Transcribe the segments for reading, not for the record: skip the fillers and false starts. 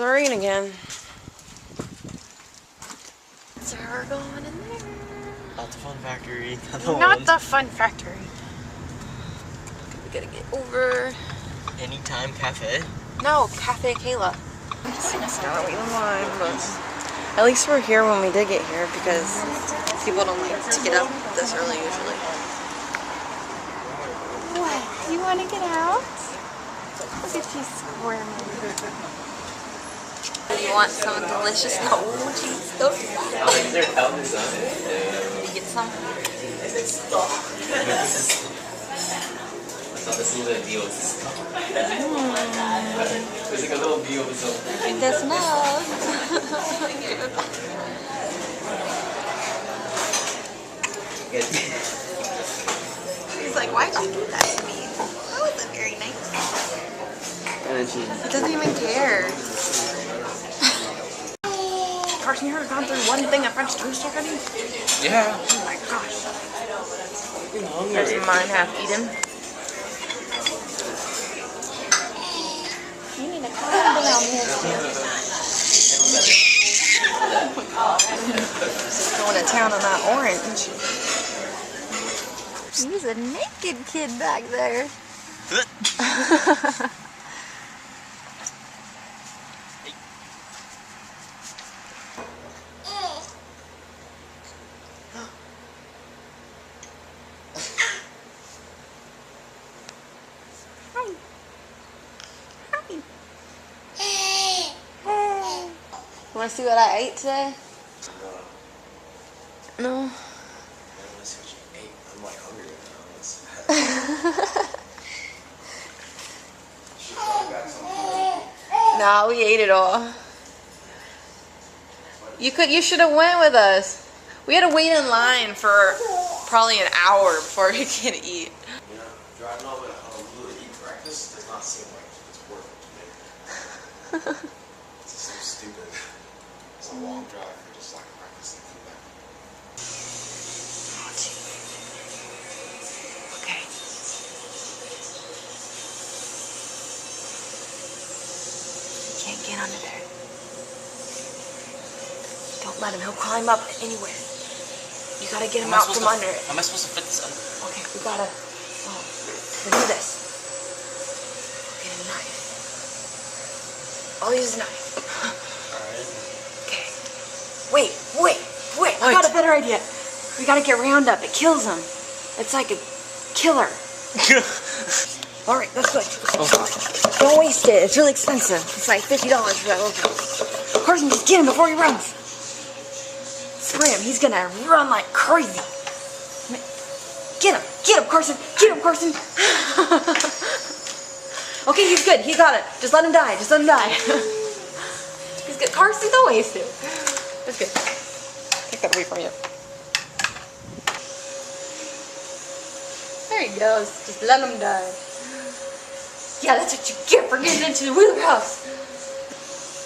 the rain again. So we're going in there. Not the Fun Factory. Not the Fun Factory. We gotta get over. Anytime Cafe? No, Cafe Kayla. I'm just gonna start waiting in line, but at least we're here when we did get here because people don't like to get up this early usually. What? You want to get out? Look at you squirming. You want some delicious? No, jeez, don't do that. Did you get some? It does not. He's like, why'd you do that to me? That wasn't very nice. And then she... He doesn't even care. Carson, you ever gone through one thing of French toast already? Yeah. Oh my gosh. There's mine half eaten. You need to calm down here. Just going to town on that orange. He's a naked kid back there. You want to see what I ate today? No. I'm like hungry now. No, we ate it all. You should have went with us. We had to wait in line for probably an hour before we could eat. You know, driving all the way to Honolulu to eat breakfast does not seem like it's worth it to me. It's just so stupid. It's a long drive for just like breakfast and come back. Okay. You can't get under there. Don't let him. He'll climb up anywhere. You gotta get him out from under it. How am I supposed to fit this under? Okay, we gotta. We'll do this. Get a knife. I'll use a knife. Alright. Okay. Wait. I got a better idea. We gotta get Roundup. It kills him. It's like a killer. Alright, that's good. Don't waste it. It's really expensive. It's like $50 for that little. Carson, just get him before he runs. Spray him. He's gonna run like crazy. Get him, Carson. Get him, Carson. Okay, he's good. He got it. Just let him die. He's good. Carson, don't waste it. That's good. Take that away from you. There he goes. Just let him die. Yeah, that's what you get for getting into the wheelhouse.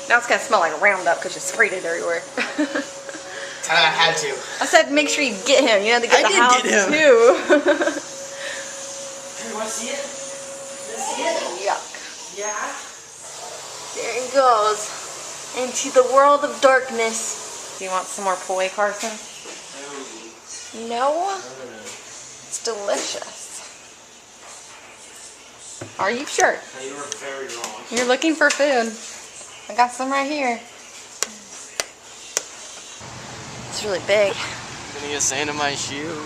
Now it's gonna smell like Roundup because you sprayed it everywhere. I had to. I said make sure you get him. You have to get the house get him. too. You want to see it? See it? Yuck. Yeah. There he goes. Into the world of darkness. Do you want some more poi, Carson? No? It's delicious. Are you sure? You were very wrong. You're looking for food. I got some right here. It's really big. I'm gonna get sand in my shoe.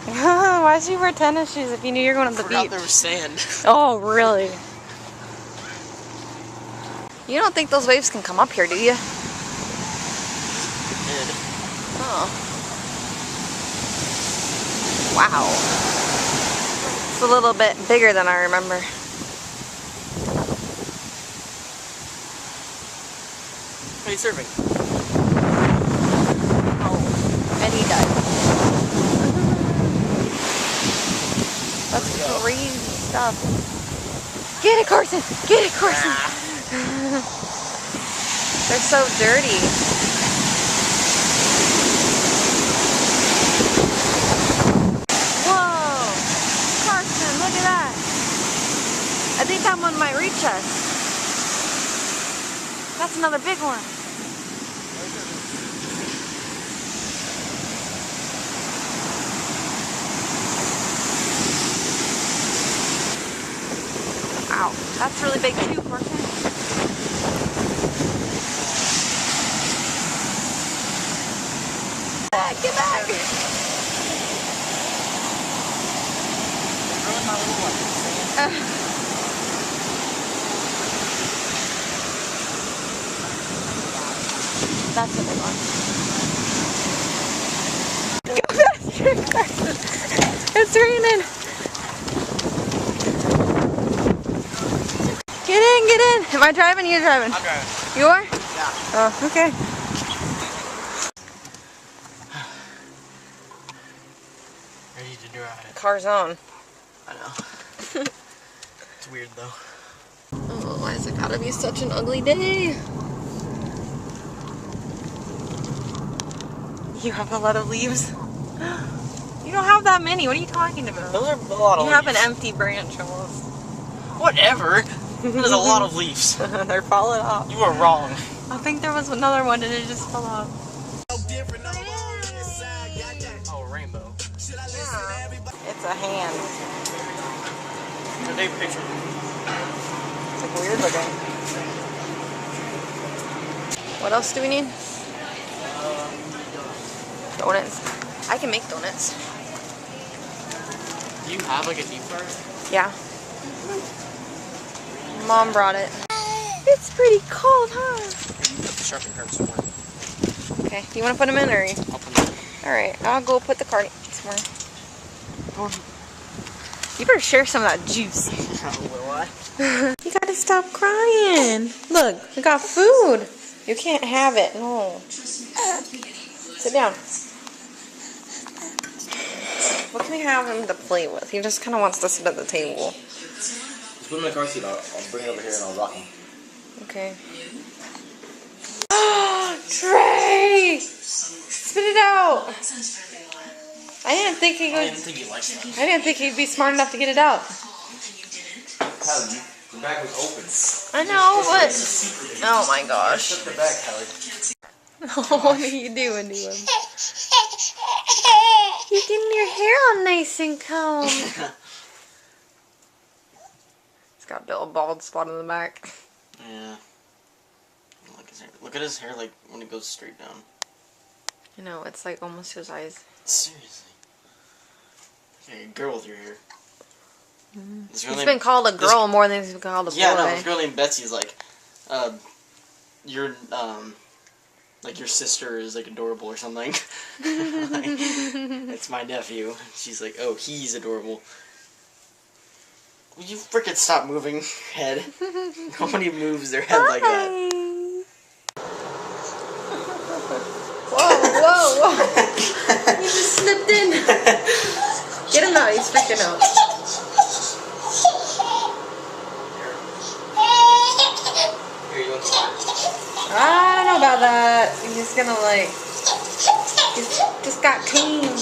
Why'd you wear tennis shoes if you knew you were going to the beach? There was sand. Oh, really? You don't think those waves can come up here, do you? Oh. Wow. It's a little bit bigger than I remember. What are you serving? Oh, and he does. That's crazy stuff. Get it, Carson! Get it, Carson! They're so dirty. Whoa! Carson, look at that! I think that one might reach us. That's another big one. Wow, that's really big too, poor thing. Get back! That's a big one. Go faster! It's raining! Get in, get in! Am I driving? You're driving? I'm driving. You are? Yeah. Oh, okay. Ready to drive. Car's on. I know. It's weird though. Oh, why is it gotta be such an ugly day? You have a lot of leaves. You don't have that many. What are you talking about? Those are a lot of You leaves. have an empty branch almost. Whatever. There's a lot of leaves. They're falling off. You are wrong. I think there was another one and it just fell off. Oh, rainbow. Yeah. It's a hand. Can they picture? It's like weird looking. What else do we need? Donuts. I can make donuts. Do you have like a deep fryer? Yeah. Mom brought it. It's pretty cold, huh? Put the shopping cart somewhere. Okay, you want to put them in or? I'll put them in. Alright, I'll go put the cart somewhere. You better share some of that juice. Will I? You gotta stop crying. Look, we got food. You can't have it. No. Sit down. What can we have him to play with? He just kind of wants to sit at the table. Just put him in the car seat. I'll bring it over here and I'll rock him. Okay. Trey! Spit it out! I didn't think he I would. didn't think he liked that. I didn't think he'd be smart enough to get it out. Kylie, the bag was open. I know, but oh my gosh! Shut the bag, Kylie. What are you doing to him? You're getting your hair all nice and combed. It's got a little bald spot on the back. Yeah. Look, his hair. Look at his hair, like when it goes straight down. You know, it's like almost to his eyes. Seriously. Okay, girl with your hair. This girl He's named- been called a girl more than he's been called a boy. Yeah, no, this girl named Betsy's like, like your sister is like adorable or something. Like, it's my nephew. She's like, oh, he's adorable. Will you frickin' stop moving your head? Nobody moves their head like that. Whoa, whoa, whoa. He just slipped in. Get him out, he's freaking out. Here, you want some? I don't know about that. He's just gonna like, he's just got clean.